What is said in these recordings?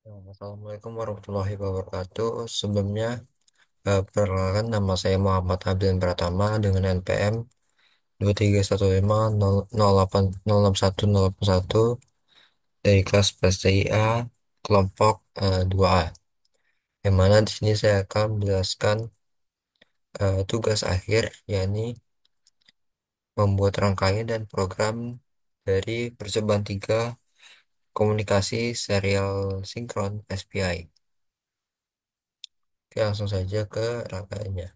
Assalamualaikum warahmatullahi wabarakatuh. Sebelumnya, perkenalkan nama saya Muhammad Abdul Pratama dengan NPM 2315008061 dari kelas PSTIA kelompok 2A. Yang mana di sini saya akan menjelaskan tugas akhir, yakni membuat rangkaian dan program dari percobaan 3 komunikasi serial sinkron SPI. Oke, langsung saja ke rangkaiannya.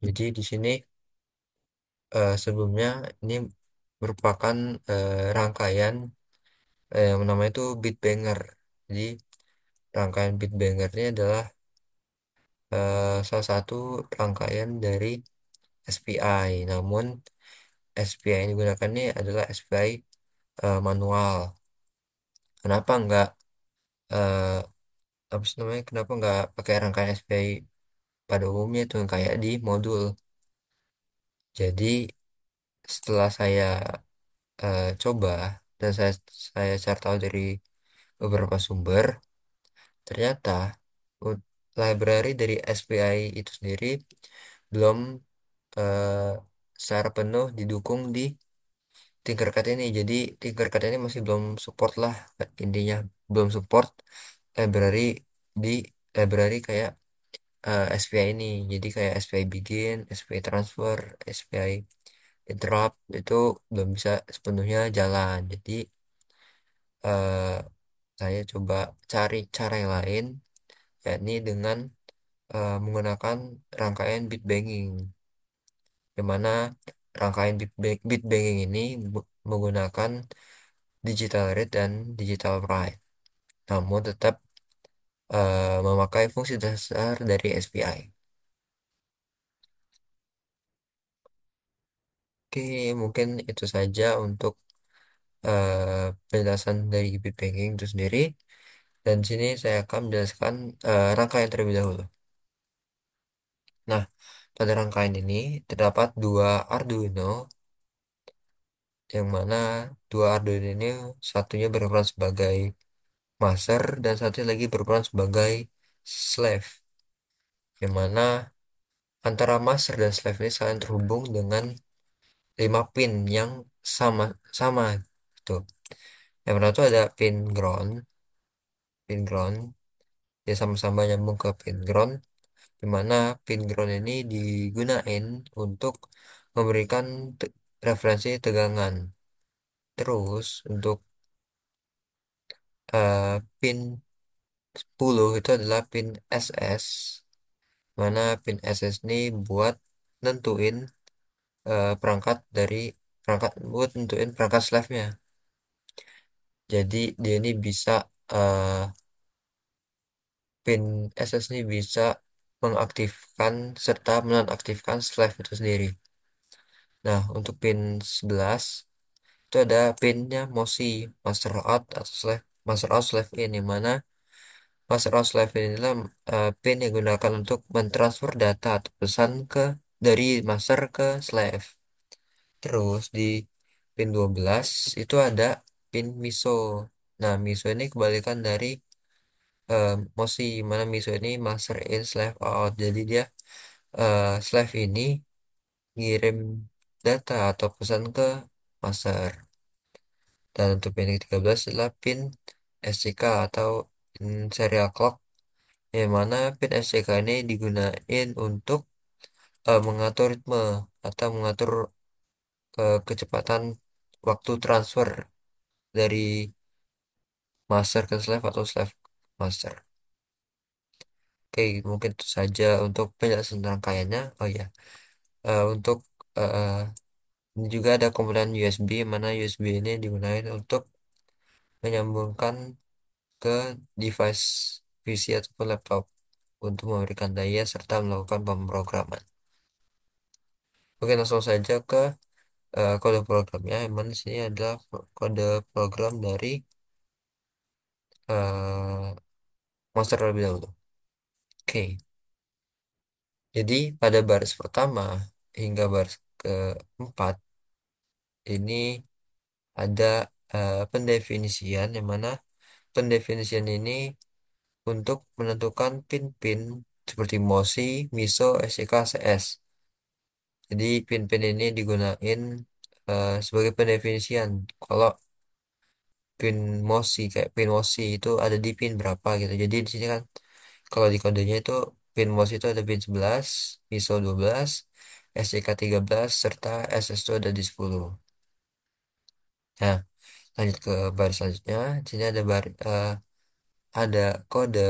Jadi di sini sebelumnya ini merupakan rangkaian yang namanya itu bit banger. Jadi rangkaian bit banger ini adalah salah satu rangkaian dari SPI. Namun SPI yang digunakan ini adalah SPI manual. Kenapa enggak eh, apa sih namanya? Kenapa enggak pakai rangkaian SPI pada umumnya itu yang kayak di modul? Jadi setelah saya coba dan saya cari tahu dari beberapa sumber, ternyata u- library dari SPI itu sendiri belum eh, secara penuh didukung di Tinkercad ini. Jadi Tinkercad ini masih belum support lah, intinya belum support library di library kayak SPI ini. Jadi kayak SPI Begin, SPI Transfer, SPI Interrupt itu belum bisa sepenuhnya jalan. Jadi eh, saya coba cari cara yang lain, yakni dengan menggunakan rangkaian bit banging, di mana rangkaian bit banging ini menggunakan digital read dan digital write, namun tetap memakai fungsi dasar dari SPI. Oke, mungkin itu saja untuk penjelasan dari bit banging itu sendiri. Dan sini saya akan menjelaskan rangkaian terlebih dahulu. Nah, pada rangkaian ini terdapat dua Arduino, yang mana dua Arduino ini satunya berperan sebagai master dan satunya lagi berperan sebagai slave, yang mana antara master dan slave ini saling terhubung dengan 5 pin yang sama sama gitu. Yang pertama itu ada pin ground dia sama-sama nyambung ke pin ground, di mana pin ground ini digunain untuk memberikan referensi tegangan. Terus untuk pin 10 itu adalah pin SS, mana pin SS ini buat nentuin perangkat dari buat nentuin perangkat slave-nya. Jadi dia ini bisa pin SS ini bisa mengaktifkan serta menonaktifkan slave itu sendiri. Nah, untuk pin 11 itu ada pinnya MOSI, master out atau slave, master out slave in, yang mana master out slave in inilah pin yang digunakan untuk mentransfer data atau pesan dari master ke slave. Terus di pin 12 itu ada pin MISO. Nah, MISO ini kebalikan dari MOSI, mana MISO ini master in slave out. Jadi dia slave ini ngirim data atau pesan ke master. Dan untuk pin yang 13 adalah pin SCK atau pin serial clock, yang mana pin SCK ini digunain untuk mengatur ritme atau mengatur kecepatan waktu transfer dari master ke slave atau slave ke master. Oke, mungkin itu saja untuk penjelasan rangkaiannya. Oh ya, untuk eh, ini juga ada komponen USB, mana USB ini digunakan untuk menyambungkan ke device PC ataupun laptop untuk memberikan daya serta melakukan pemrograman. Oke, langsung saja ke kode programnya. Yang mana di sini adalah kode program dari eh, master terlebih dahulu. Oke, jadi pada baris pertama hingga baris keempat ini ada pendefinisian yang mana pendefinisian ini untuk menentukan pin-pin seperti MOSI, MISO, SIK, CS. Jadi pin-pin ini digunain sebagai pendefinisian. Kalau pin MOSI kayak pin MOSI itu ada di pin berapa gitu. Jadi di sini kan kalau di kodenya itu pin MOSI itu ada pin 11, MISO 12, SIK 13 serta SS itu ada di 10. Nah, lanjut ke baris selanjutnya. Di sini ada kode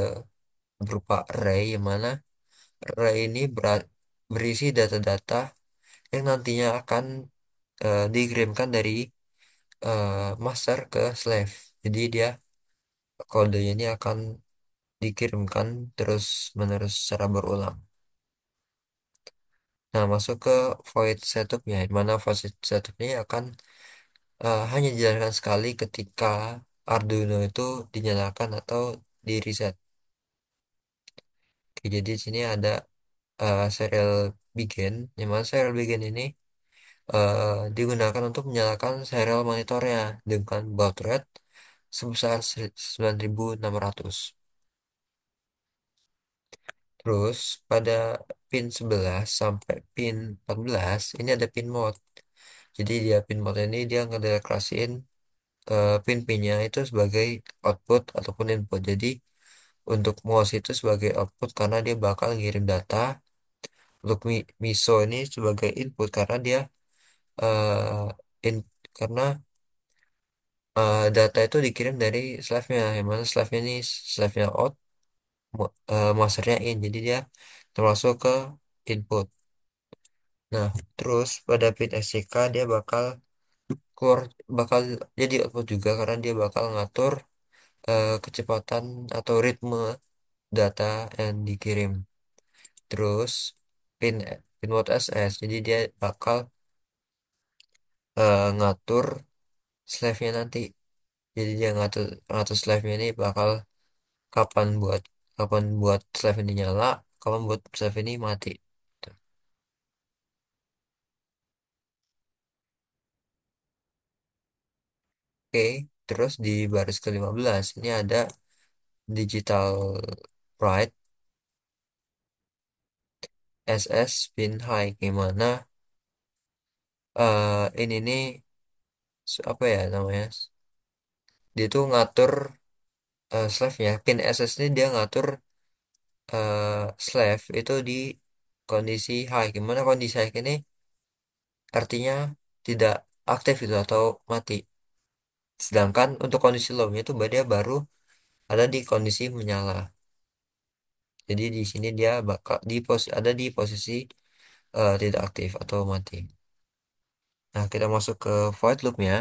berupa array yang mana array ini berisi data-data yang nantinya akan dikirimkan dari master ke slave. Jadi dia kodenya ini akan dikirimkan terus menerus secara berulang. Nah, masuk ke void setupnya, di mana void setup ini akan hanya dijalankan sekali ketika Arduino itu dinyalakan atau di reset. Oke, jadi di sini ada serial begin, di mana serial begin ini eh, digunakan untuk menyalakan serial monitornya dengan baud rate sebesar 9600. Terus pada pin 11 sampai pin 14 ini ada pin mode. Jadi dia pin mode ini dia ngedeklarasiin pin-pinnya itu sebagai output ataupun input. Jadi untuk mouse itu sebagai output karena dia bakal ngirim data. Untuk MISO ini sebagai input karena dia eh, in, karena data itu dikirim dari slave-nya. Yang mana slave-nya ini slave-nya out, masternya in. Jadi dia termasuk ke input. Nah, terus pada pin SCK dia keluar bakal jadi output juga karena dia bakal ngatur kecepatan atau ritme data yang dikirim. Terus pin pin mode SS jadi dia bakal ngatur slave-nya nanti. Jadi dia ngatur ngatur slave-nya ini bakal kapan buat kapan buat slave ini nyala, kapan buat slave ini mati. Tuh. Oke, terus di baris ke-15 ini ada digital write SS pin high gimana ini nih apa ya namanya? Dia tuh ngatur slave-nya. Pin SS ini dia ngatur slave itu di kondisi high. Gimana kondisi high ini artinya tidak aktif itu atau mati. Sedangkan untuk kondisi low-nya itu dia baru ada di kondisi menyala. Jadi di sini dia bakal ada di posisi tidak aktif atau mati. Nah, kita masuk ke void loop-nya.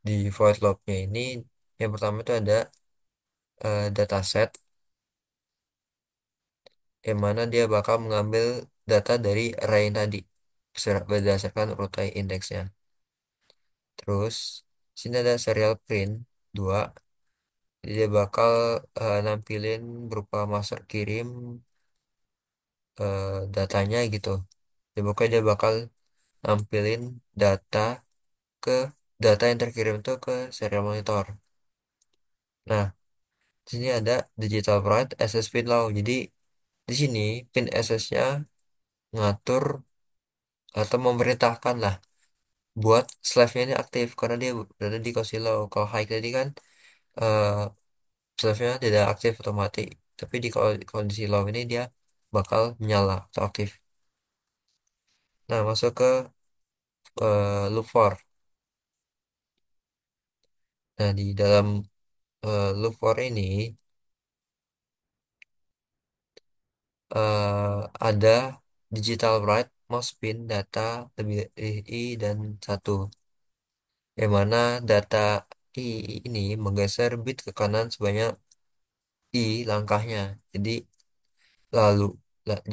Di void loop-nya ini yang pertama itu ada dataset yang mana dia bakal mengambil data dari array yang tadi berdasarkan urutan indeksnya. Terus sini ada serial print 2. Jadi dia bakal nampilin berupa master kirim datanya gitu. Dia bakal nampilin data ke data yang terkirim itu ke serial monitor. Nah, di sini ada digital write SS pin low. Jadi di sini pin SS-nya ngatur atau memerintahkan lah buat slave-nya ini aktif karena dia berada di posisi low. Kalau high tadi kan eh slave-nya tidak aktif atau mati. Tapi di kondisi low ini dia bakal menyala atau aktif. Nah, masuk ke loop for. Nah, di dalam loop for ini ada digital write mouse pin data lebih i dan satu. Yang mana data i ini menggeser bit ke kanan sebanyak i langkahnya. Jadi lalu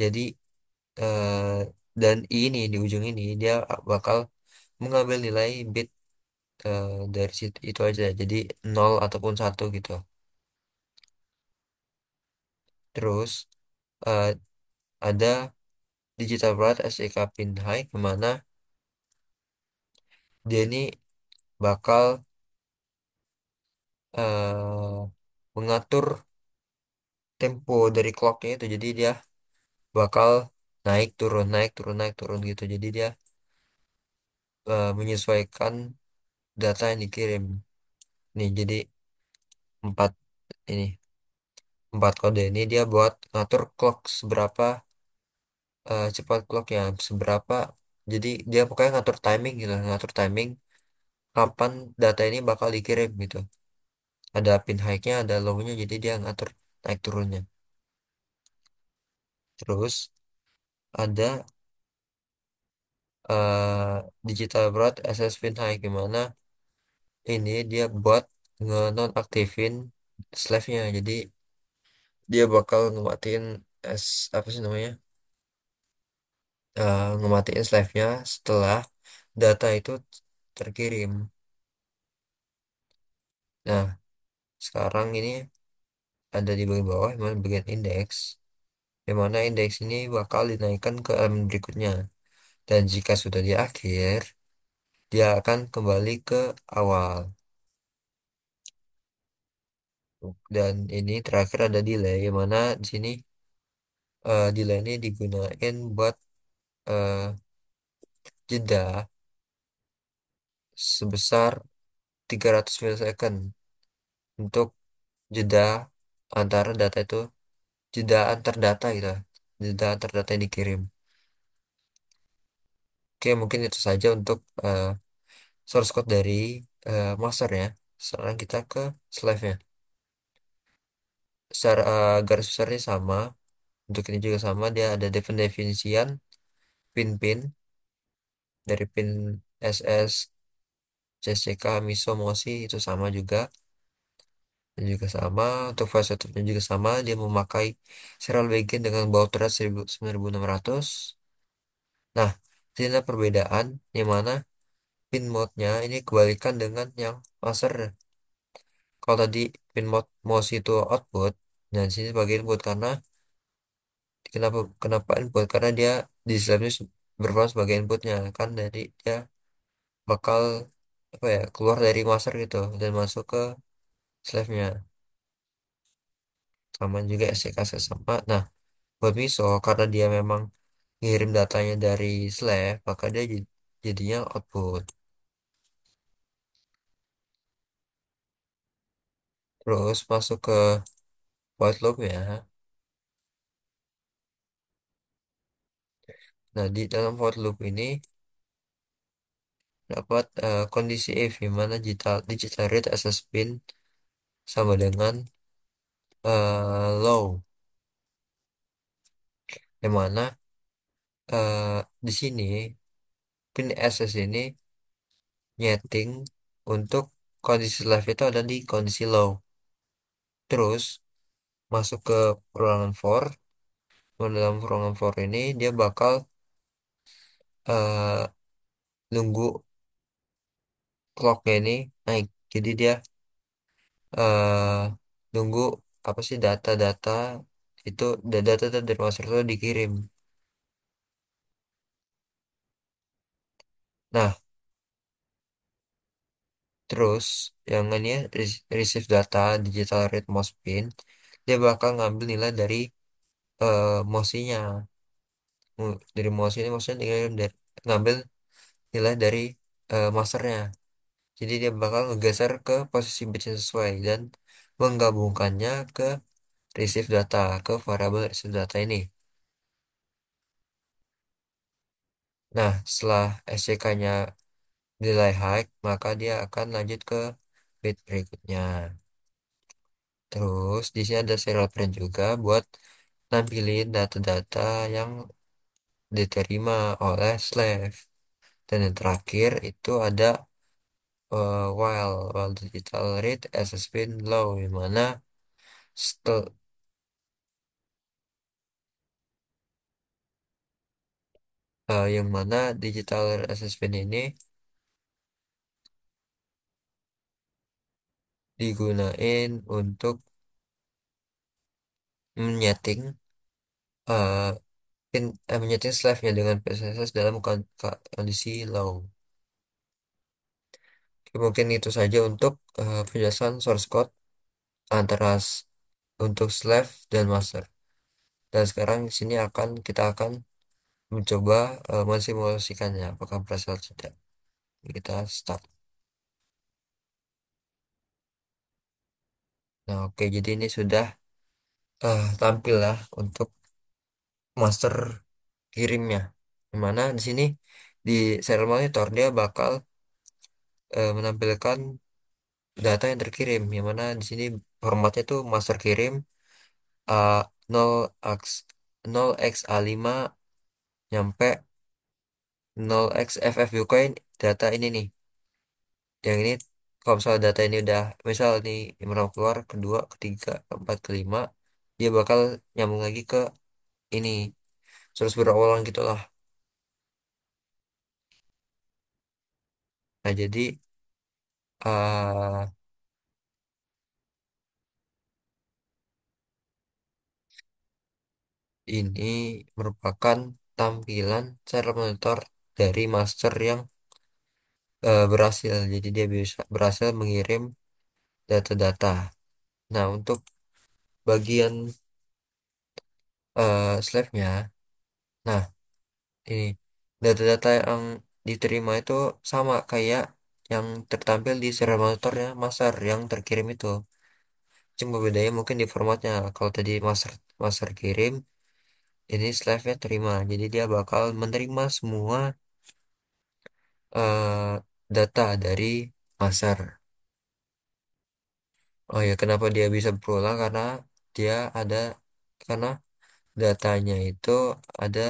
jadi eh, dan i ini di ujung ini dia bakal mengambil nilai bit dari situ itu aja. Jadi nol ataupun satu gitu. Terus eh, ada digital write SEK pin high kemana dia ini bakal eh, mengatur tempo dari clocknya itu. Jadi dia bakal naik turun naik turun naik turun gitu. Jadi dia menyesuaikan data yang dikirim. Nih jadi empat ini empat kode ini dia buat ngatur clock seberapa cepat clocknya seberapa. Jadi dia pokoknya ngatur timing gitu, ngatur timing kapan data ini bakal dikirim gitu. Ada pin high-nya, ada low-nya, jadi dia ngatur naik turunnya. Terus ada digital broad access pin high, gimana ini dia buat nonaktifin slave-nya. Jadi dia bakal ngematiin apa sih namanya, ngematiin slave-nya setelah data itu terkirim. Nah, sekarang ini ada di bagian bawah, yang mana bagian indeks, yang mana indeks ini bakal dinaikkan ke elemen berikutnya. Dan jika sudah di akhir, dia akan kembali ke awal. Dan ini terakhir ada delay, yang mana di sini delay ini digunakan buat eh, jeda sebesar 300 millisecond untuk jeda antara data itu, jeda antar data gitu, jeda antar data yang dikirim. Oke, mungkin itu saja untuk source code dari master ya. Sekarang kita ke slave-nya. Secara garis besarnya sama, untuk ini juga sama, dia ada definisian pin-pin dari pin SS, CCK, MISO, MOSI itu sama juga. Dan juga sama, untuk file setupnya juga sama, dia memakai serial begin dengan baud rate 9600. Nah, ini ada perbedaan yang mana pin mode-nya ini kebalikan dengan yang master. Kalau tadi pin mode MOSI itu output, dan di sini sebagai input. Karena kenapa kenapa input? Karena dia di dalamnya berperan sebagai inputnya kan, dari dia bakal apa ya, keluar dari master gitu dan masuk ke slave-nya. Sama juga SCK sama. Nah, buat miso karena dia memang ngirim datanya dari slave, maka dia jadinya output. Terus masuk ke white loop ya. Nah, di dalam white loop ini dapat kondisi if, di mana digital read access pin sama dengan low, yang mana di sini pin access ini nyeting untuk kondisi live itu ada di kondisi low. Terus masuk ke ruangan for. Dalam ruangan for ini dia bakal eh, nunggu clocknya ini naik. Jadi dia eh, nunggu apa sih, data-data itu, data dari master itu dikirim. Nah, terus yang ini ya, receive data digital read mouse pin, dia bakal ngambil nilai dari mouse-nya. Dari mouse ini maksudnya ngambil nilai dari masternya. Jadi dia bakal ngegeser ke posisi bit yang sesuai dan menggabungkannya ke receive data, ke variabel receive data ini. Nah, setelah SCK-nya nilai high, maka dia akan lanjut ke bit berikutnya. Terus di sini ada serial print juga buat nampilin data-data yang diterima oleh slave. Dan yang terakhir itu ada while digital read as a spin low, yang mana setel, yang mana digital read as a spin ini digunain untuk menyeting uh, menyeting slave-nya dengan PSS dalam kondisi low. Mungkin itu saja untuk penjelasan source code antara untuk slave dan master. Dan sekarang di sini kita akan mencoba mensimulasikannya apakah berhasil atau tidak. Kita start. Nah, oke, jadi ini sudah tampil lah untuk master kirimnya. Dimana di sini di serial monitor dia bakal menampilkan data yang terkirim. Yang mana di sini formatnya itu master kirim A 0x 0xa5 nyampe 0xFF Bitcoin data ini nih. Yang ini kalau misalnya data ini udah misal nih yang pertama keluar, kedua, ketiga, keempat, kelima, dia bakal nyambung lagi ke ini. Terus berulang gitu lah. Nah, jadi eh ini merupakan tampilan cara monitor dari master yang berhasil. Jadi dia bisa berhasil mengirim data-data. Nah, untuk bagian slave-nya, nah ini data-data yang diterima itu sama kayak yang tertampil di serial monitornya master yang terkirim itu. Cuma bedanya mungkin di formatnya. Kalau tadi master master kirim, ini slave-nya terima. Jadi dia bakal menerima semua data dari master. Oh ya, kenapa dia bisa berulang? Dia ada karena datanya itu ada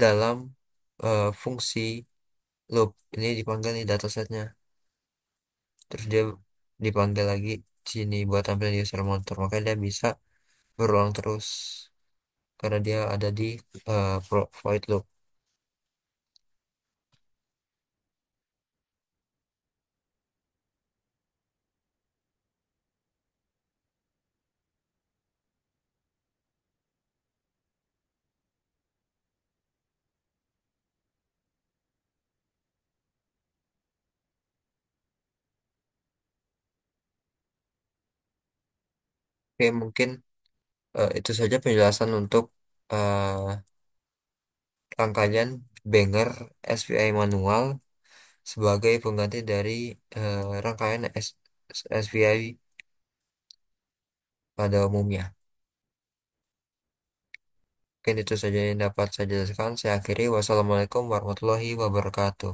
dalam fungsi loop. Ini dipanggil nih datasetnya. Terus dia dipanggil lagi sini buat tampil di user monitor. Makanya dia bisa berulang terus karena dia ada di void loop. Oke, mungkin itu saja penjelasan untuk eh, rangkaian Banger SPI manual sebagai pengganti dari rangkaian SPI pada umumnya. Mungkin itu saja yang dapat saya jelaskan. Saya akhiri. Wassalamualaikum warahmatullahi wabarakatuh.